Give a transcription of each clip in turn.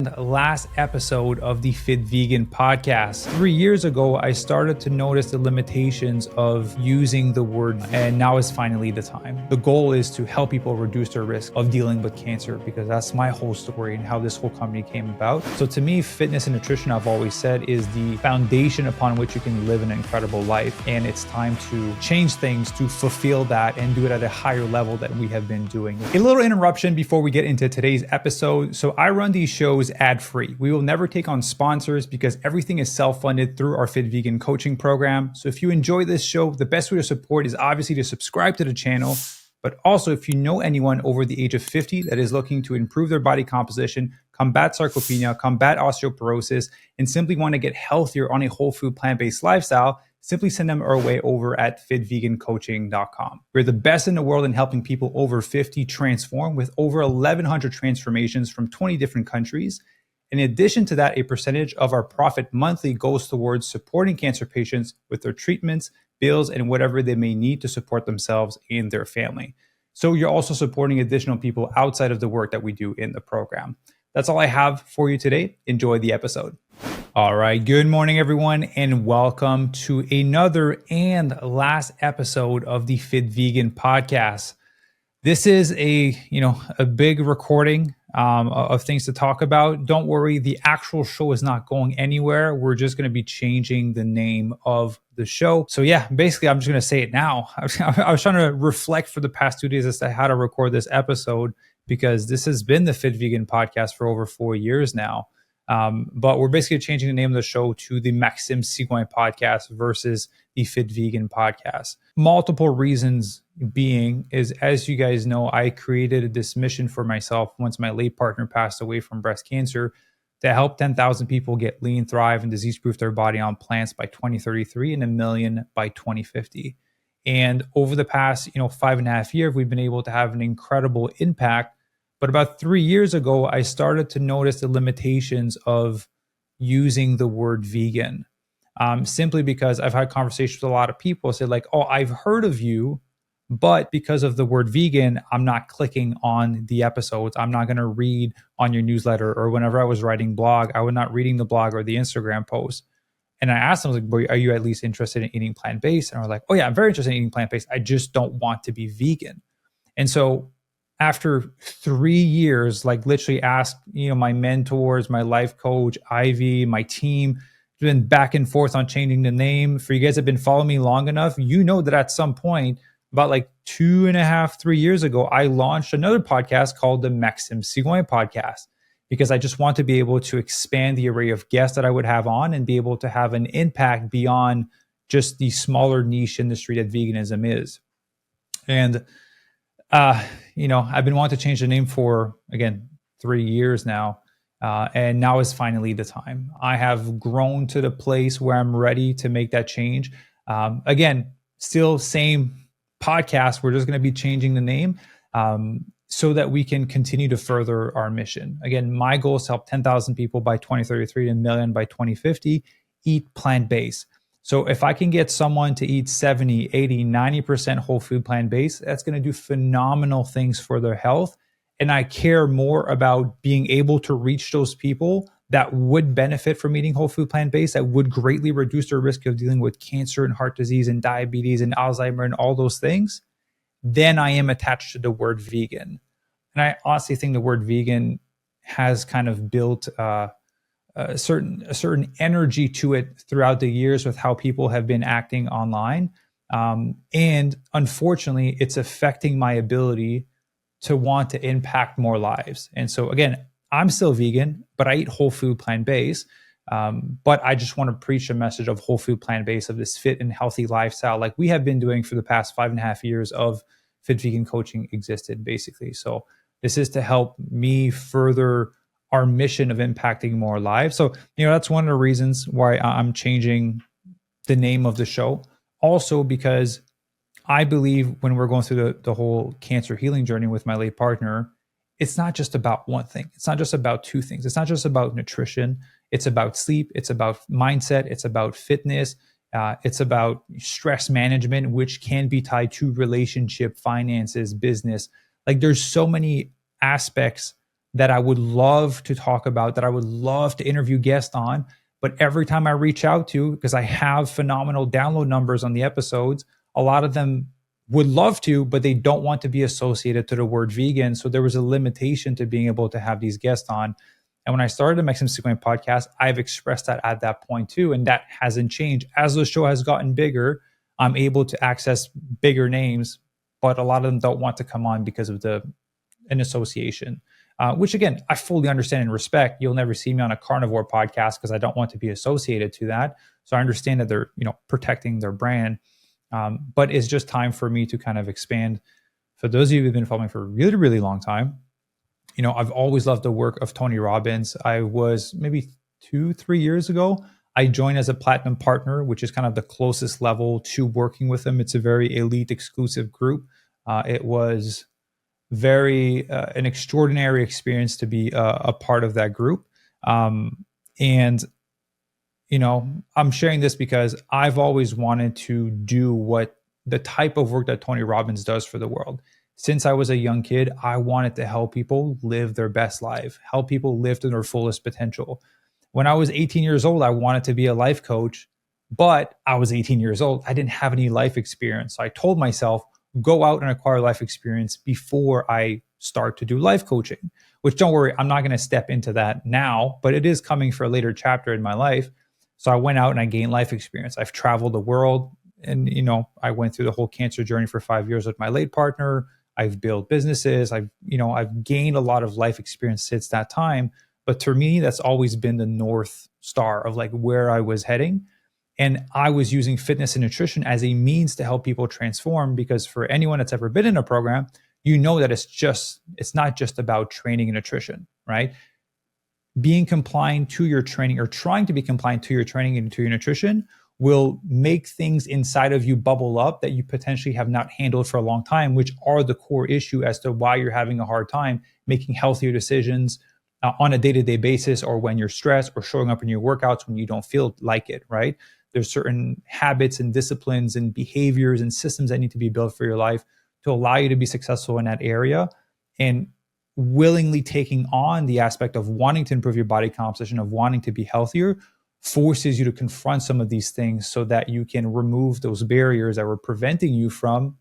and last episode of the Fit Vegan Podcast. 3 years ago, I started to notice the limitations of using the word, and now is finally the time. The goal is to help people reduce their risk of dealing with cancer, because that's my whole story and how this whole company came about. So to me, fitness and nutrition, I've always said, is the foundation upon which you can live an incredible life. And it's time to change things to fulfill that and do it at a higher level than we have been doing. A little interruption before we get into today's episode. So I run these shows ad-free. We will never take on sponsors because everything is self-funded through our Fit Vegan coaching program. So if you enjoy this show, the best way to support is obviously to subscribe to the channel. But also, if you know anyone over the age of 50 that is looking to improve their body composition, combat sarcopenia, combat osteoporosis, and simply want to get healthier on a whole food plant-based lifestyle, simply send them our way over at fitvegancoaching.com. We're the best in the world in helping people over 50 transform, with over 1,100 transformations from 20 different countries. In addition to that, a percentage of our profit monthly goes towards supporting cancer patients with their treatments, bills, and whatever they may need to support themselves and their family. So you're also supporting additional people outside of the work that we do in the program. That's all I have for you today. Enjoy the episode. All right. Good morning, everyone, and welcome to another and last episode of the Fit Vegan Podcast. This is a big recording of things to talk about. Don't worry, the actual show is not going anywhere. We're just going to be changing the name of the show. So yeah, basically, I'm just going to say it now. I was trying to reflect for the past 2 days as to how to record this episode, because this has been the Fit Vegan Podcast for over 4 years now. But we're basically changing the name of the show to the Maxime Sigouin Podcast versus the Fit Vegan Podcast. Multiple reasons being is, as you guys know, I created this mission for myself once my late partner passed away from breast cancer, to help 10,000 people get lean, thrive, and disease-proof their body on plants by 2033 and 1 million by 2050. And over the past, 5.5 years, we've been able to have an incredible impact. But about 3 years ago, I started to notice the limitations of using the word vegan, simply because I've had conversations with a lot of people say like, oh, I've heard of you, but because of the word vegan, I'm not clicking on the episodes. I'm not going to read on your newsletter, or whenever I was writing blog, I was not reading the blog or the Instagram post. And I asked them, like, are you at least interested in eating plant-based? And I was like, oh yeah, I'm very interested in eating plant-based. I just don't want to be vegan. And so after 3 years, like literally asked, my mentors, my life coach, Ivy, my team, been back and forth on changing the name. For you guys that have been following me long enough, you know that at some point, about like 2.5, 3 years ago, I launched another podcast called the Maxime Sigouin Podcast, because I just want to be able to expand the array of guests that I would have on and be able to have an impact beyond just the smaller niche industry that veganism is. And I've been wanting to change the name for, again, 3 years now. And now is finally the time. I have grown to the place where I'm ready to make that change. Again, still same podcast. We're just going to be changing the name so that we can continue to further our mission. Again, my goal is to help 10,000 people by 2033 and 1 million by 2050 eat plant-based. So if I can get someone to eat 70, 80, 90% whole food plant-based, that's going to do phenomenal things for their health. And I care more about being able to reach those people that would benefit from eating whole food plant-based, that would greatly reduce their risk of dealing with cancer and heart disease and diabetes and Alzheimer and all those things, then I am attached to the word vegan. And I honestly think the word vegan has kind of built a certain energy to it throughout the years with how people have been acting online. And unfortunately, it's affecting my ability to want to impact more lives. And so again, I'm still vegan, but I eat whole food plant-based. But I just want to preach a message of whole food plant-based, of this fit and healthy lifestyle, like we have been doing for the past 5.5 years of Fit Vegan Coaching existed, basically. So this is to help me further our mission of impacting more lives. So, that's one of the reasons why I'm changing the name of the show. Also, because I believe when we're going through the whole cancer healing journey with my late partner, it's not just about one thing. It's not just about two things. It's not just about nutrition. It's about sleep. It's about mindset. It's about fitness. It's about stress management, which can be tied to relationship, finances, business. Like there's so many aspects that I would love to talk about, that I would love to interview guests on. But every time I reach out to, because I have phenomenal download numbers on the episodes, a lot of them would love to, but they don't want to be associated to the word vegan. So there was a limitation to being able to have these guests on. And when I started the Maxime Sigouin Podcast, I've expressed that at that point too. And that hasn't changed. As the show has gotten bigger, I'm able to access bigger names, but a lot of them don't want to come on because of an association. Which again, I fully understand and respect. You'll never see me on a carnivore podcast because I don't want to be associated to that. So I understand that they're, protecting their brand. But it's just time for me to kind of expand. For those of you who've been following for a really, really long time, I've always loved the work of Tony Robbins. I was maybe 2-3 years ago, I joined as a platinum partner, which is kind of the closest level to working with him. It's a very elite exclusive group. It was very an extraordinary experience to be a part of that group. And I'm sharing this because I've always wanted to do what the type of work that Tony Robbins does for the world. Since I was a young kid, I wanted to help people live their best life, help people live to their fullest potential. When I was 18 years old, I wanted to be a life coach, but I was 18 years old. I didn't have any life experience. So I told myself, go out and acquire life experience before I start to do life coaching, which don't worry, I'm not going to step into that now, but it is coming for a later chapter in my life. So I went out and I gained life experience. I've traveled the world and, I went through the whole cancer journey for 5 years with my late partner. I've built businesses. I've gained a lot of life experience since that time. But to me, that's always been the North Star of like where I was heading. And I was using fitness and nutrition as a means to help people transform, because for anyone that's ever been in a program, that it's not just about training and nutrition, right? Being compliant to your training or trying to be compliant to your training and to your nutrition will make things inside of you bubble up that you potentially have not handled for a long time, which are the core issue as to why you're having a hard time making healthier decisions on a day-to-day basis, or when you're stressed, or showing up in your workouts when you don't feel like it, right? There's certain habits and disciplines and behaviors and systems that need to be built for your life to allow you to be successful in that area. And willingly taking on the aspect of wanting to improve your body composition, of wanting to be healthier, forces you to confront some of these things so that you can remove those barriers that were preventing you from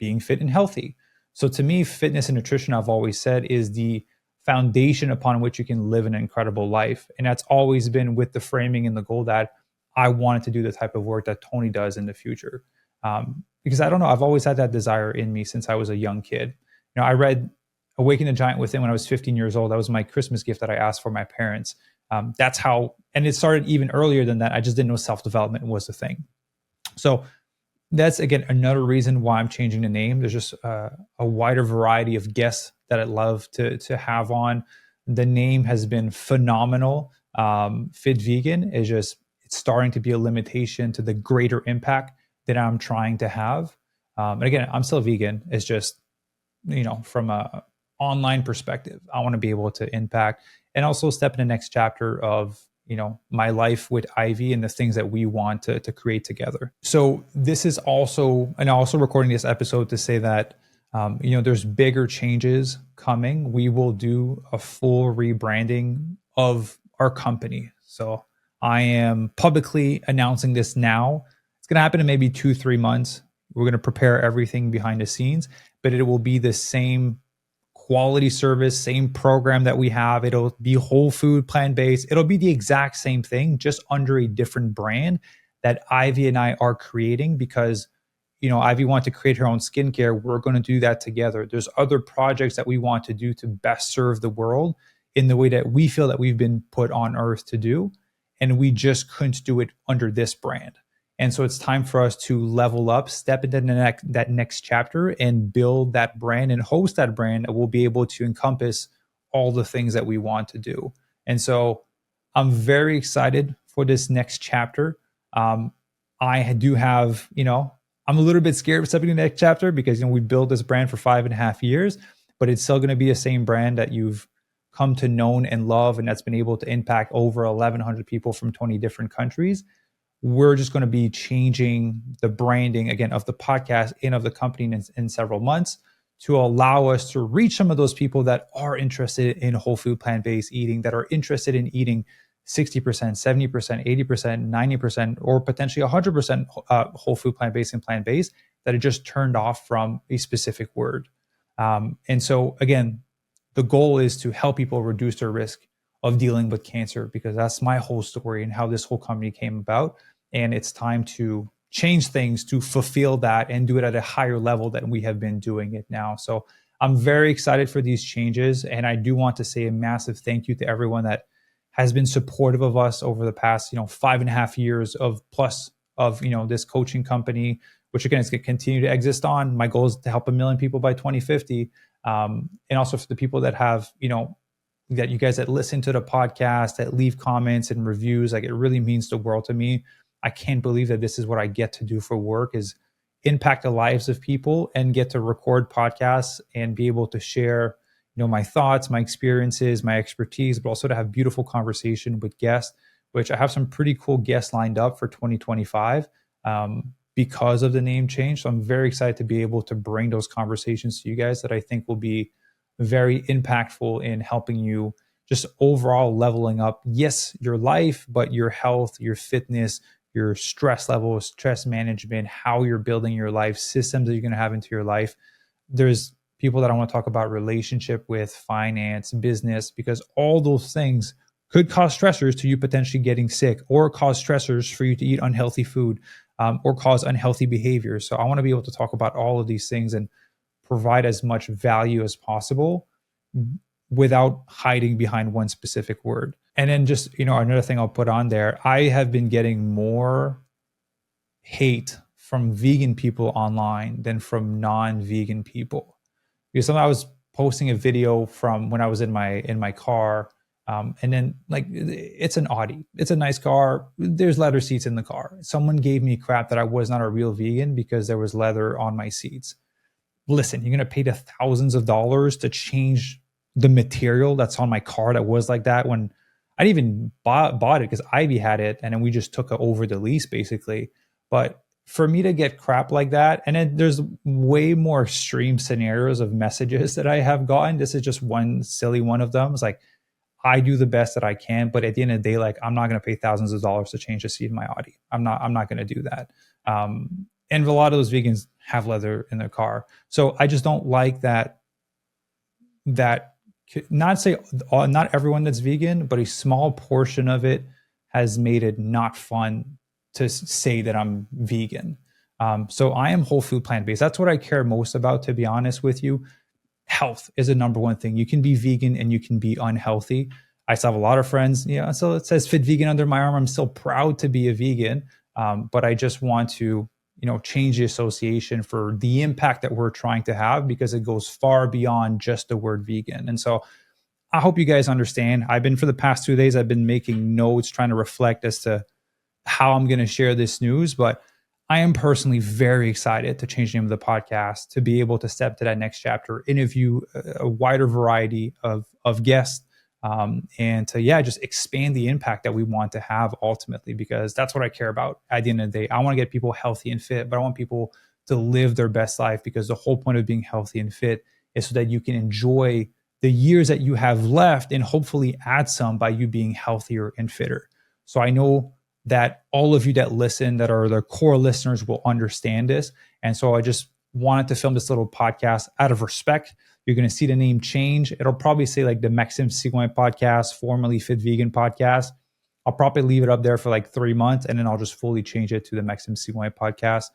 being fit and healthy. So to me, fitness and nutrition, I've always said, is the foundation upon which you can live an incredible life. And that's always been with the framing and the goal that I wanted to do the type of work that Tony does in the future. Because I don't know, I've always had that desire in me since I was a young kid. I read Awaken the Giant Within when I was 15 years old. That was my Christmas gift that I asked for my parents. That's how, and it started even earlier than that. I just didn't know self-development was a thing. So that's, again, another reason why I'm changing the name. There's just a wider variety of guests that I'd love to have on. The name has been phenomenal. Fit Vegan is just, it's starting to be a limitation to the greater impact that I'm trying to have. And again, I'm still vegan. It's just, from a online perspective, I want to be able to impact and also step in the next chapter of, my life with Ivy and the things that we want to create together. So this is also, and also recording this episode to say that, there's bigger changes coming. We will do a full rebranding of our company. So I am publicly announcing this now. It's going to happen in maybe 2-3 months. We're going to prepare everything behind the scenes, but it will be the same quality service, same program that we have. It'll be whole food, plant-based. It'll be the exact same thing, just under a different brand that Ivy and I are creating, because, Ivy wants to create her own skincare. We're going to do that together. There's other projects that we want to do to best serve the world in the way that we feel that we've been put on earth to do. And we just couldn't do it under this brand. And so it's time for us to level up, step into that next chapter, and build that brand and host that brand that will be able to encompass all the things that we want to do. And so I'm very excited for this next chapter. I do have, I'm a little bit scared of stepping into the next chapter because, we built this brand for 5.5 years, but it's still going to be the same brand that you've come to know and love, and that's been able to impact over 1,100 people from 20 different countries. We're just going to be changing the branding, again, of the podcast and of the company in several months to allow us to reach some of those people that are interested in whole food plant-based eating, that are interested in eating 60%, 70%, 80%, 90%, or potentially 100% whole food plant-based and plant-based, that are just turned off from a specific word. And so again, the goal is to help people reduce their risk of dealing with cancer, because that's my whole story and how this whole company came about. And it's time to change things to fulfill that and do it at a higher level than we have been doing it now. So I'm very excited for these changes. And I do want to say a massive thank you to everyone that has been supportive of us over the past, 5.5 years of plus of, this coaching company, which again is going to continue to exist on. My goal is to help 1 million people by 2050. And also for the people that have, that you guys that listen to the podcast, that leave comments and reviews, like it really means the world to me. I can't believe that this is what I get to do for work, is impact the lives of people and get to record podcasts and be able to share, my thoughts, my experiences, my expertise, but also to have beautiful conversation with guests, which I have some pretty cool guests lined up for 2025 because of the name change. So I'm very excited to be able to bring those conversations to you guys that I think will be very impactful in helping you just overall leveling up, yes, your life, but your health, your fitness, your stress levels, stress management, how you're building your life, systems that you're going to have into your life. There's people that I want to talk about relationship with, finance, business, because all those things could cause stressors to you potentially getting sick, or cause stressors for you to eat unhealthy food, or cause unhealthy behavior. So I want to be able to talk about all of these things and provide as much value as possible without hiding behind one specific word. And then just, another thing I'll put on there, I have been getting more hate from vegan people online than from non-vegan people. Because I was posting a video from when I was in my car, and then like it's an Audi, it's a nice car. There's leather seats in the car. Someone gave me crap that I was not a real vegan because there was leather on my seats. Listen, you're gonna pay the thousands of dollars to change the material that's on my car that was like that, when I didn't even bought it because Ivy had it, and then we just took it over the lease basically. But for me to get crap like that, and then there's way more extreme scenarios of messages that I have gotten. This is just one silly one of them. It's like, I do the best that I can, but at the end of the day, like I'm not going to pay thousands of dollars to change the seat in my Audi. I'm not going to do that. And a lot of those vegans have leather in their car. So I just don't like that, not everyone that's vegan, but a small portion of it has made it not fun to say that I'm vegan. So I am whole food plant-based. That's what I care most about, to be honest with you. Health is the number one thing. You can be vegan and you can be unhealthy. I still have a lot of friends, so it says Fit Vegan under my arm. I'm still proud to be a vegan, but I just want to, change the association for the impact that we're trying to have, because it goes far beyond just the word vegan. And so I hope you guys understand. For the past 2 days, I've been making notes, trying to reflect as to how I'm going to share this news, but I am personally very excited to change the name of the podcast, to be able to step to that next chapter, interview a wider variety of guests, and to, just expand the impact that we want to have ultimately, because that's what I care about at the end of the day. I want to get people healthy and fit, but I want people to live their best life, because the whole point of being healthy and fit is so that you can enjoy the years that you have left and hopefully add some by you being healthier and fitter. So I know that all of you that listen, that are the core listeners, will understand this. And so I just wanted to film this little podcast out of respect. You're going to see the name change. It'll probably say like the Maxime Sigouin Podcast, formerly Fit Vegan Podcast. I'll probably leave it up there for like 3 months, and then I'll just fully change it to the Maxime Sigouin Podcast.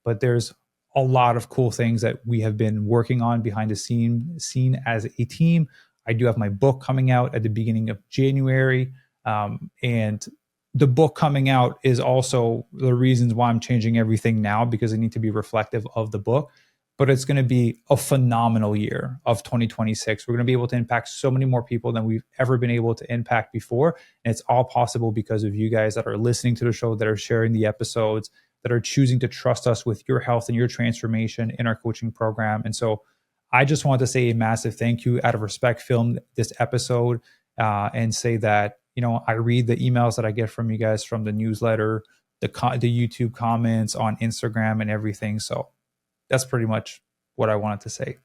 But there's a lot of cool things that we have been working on behind the scene as a team. I do have my book coming out at the beginning of January. And the book coming out is also the reasons why I'm changing everything now, because I need to be reflective of the book. But it's going to be a phenomenal year of 2026. We're going to be able to impact so many more people than we've ever been able to impact before. And it's all possible because of you guys that are listening to the show, that are sharing the episodes, that are choosing to trust us with your health and your transformation in our coaching program. And so I just want to say a massive thank you out of respect, film this episode, and say that, I read the emails that I get from you guys from the newsletter, the YouTube comments on Instagram and everything. So that's pretty much what I wanted to say.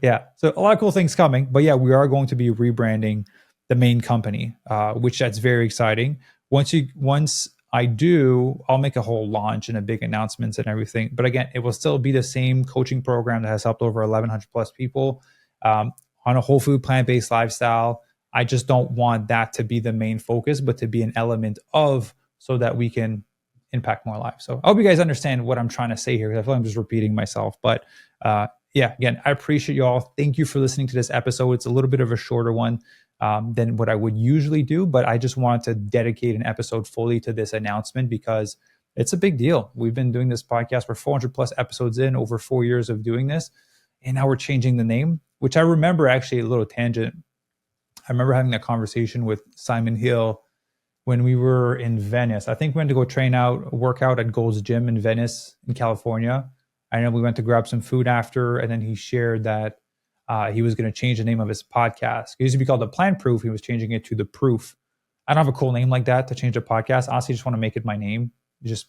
Yeah. So a lot of cool things coming, but yeah, we are going to be rebranding the main company, which that's very exciting. Once I do, I'll make a whole launch and a big announcements and everything. But again, it will still be the same coaching program that has helped over 1,100 plus people on a whole food plant-based lifestyle. I just don't want that to be the main focus, but to be an element of, so that we can impact more lives. So I hope you guys understand what I'm trying to say here. I feel like I'm just repeating myself, but yeah, again, I appreciate you all. Thank you for listening to this episode. It's a little bit of a shorter one than what I would usually do, but I just wanted to dedicate an episode fully to this announcement because it's a big deal. We've been doing this podcast. We're 400 plus episodes in, over 4 years of doing this. And now we're changing the name, which I remember, actually, a little tangent. I remember having a conversation with Simon Hill when we were in Venice. I think we went to go work out at Gold's Gym in Venice, in California. I know we went to grab some food after, and then he shared that he was going to change the name of his podcast. It used to be called The Plant Proof. He was changing it to The Proof. I don't have a cool name like that to change a podcast. Honestly, I just want to make it my name. It just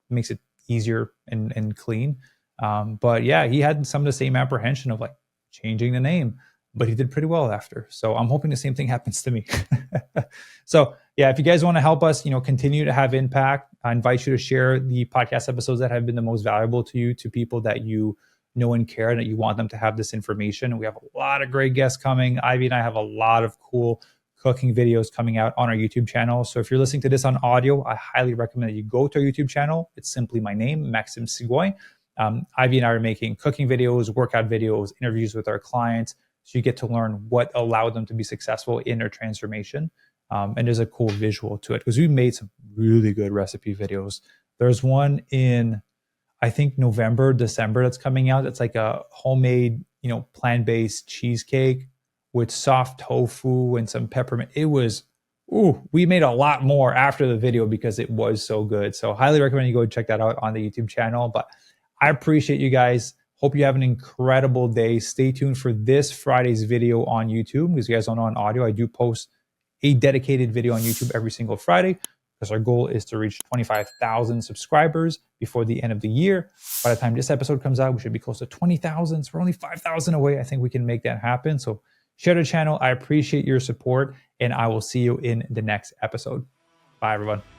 makes it easier and clean. But yeah, he had some of the same apprehension of like changing the name, but he did pretty well after. So I'm hoping the same thing happens to me. So yeah, if you guys want to help us, continue to have impact, I invite you to share the podcast episodes that have been the most valuable to you, to people that you know and care, and that you want them to have this information. We have a lot of great guests coming. Ivy and I have a lot of cool cooking videos coming out on our YouTube channel. So if you're listening to this on audio, I highly recommend that you go to our YouTube channel. It's simply my name, Maxime Sigouin. Ivy and I are making cooking videos, workout videos, interviews with our clients. So you get to learn what allowed them to be successful in their transformation. And there's a cool visual to it because we made some really good recipe videos. There's one in, I think, November, December that's coming out. It's like a homemade, plant-based cheesecake with soft tofu and some peppermint. It was, we made a lot more after the video because it was so good. So highly recommend you go check that out on the YouTube channel. But I appreciate you guys. Hope you have an incredible day. Stay tuned for this Friday's video on YouTube. Because you guys don't know, on audio, I do post a dedicated video on YouTube every single Friday, because our goal is to reach 25,000 subscribers before the end of the year. By the time this episode comes out, we should be close to 20,000. So we're only 5,000 away. I think we can make that happen. So share the channel. I appreciate your support, and I will see you in the next episode. Bye, everyone.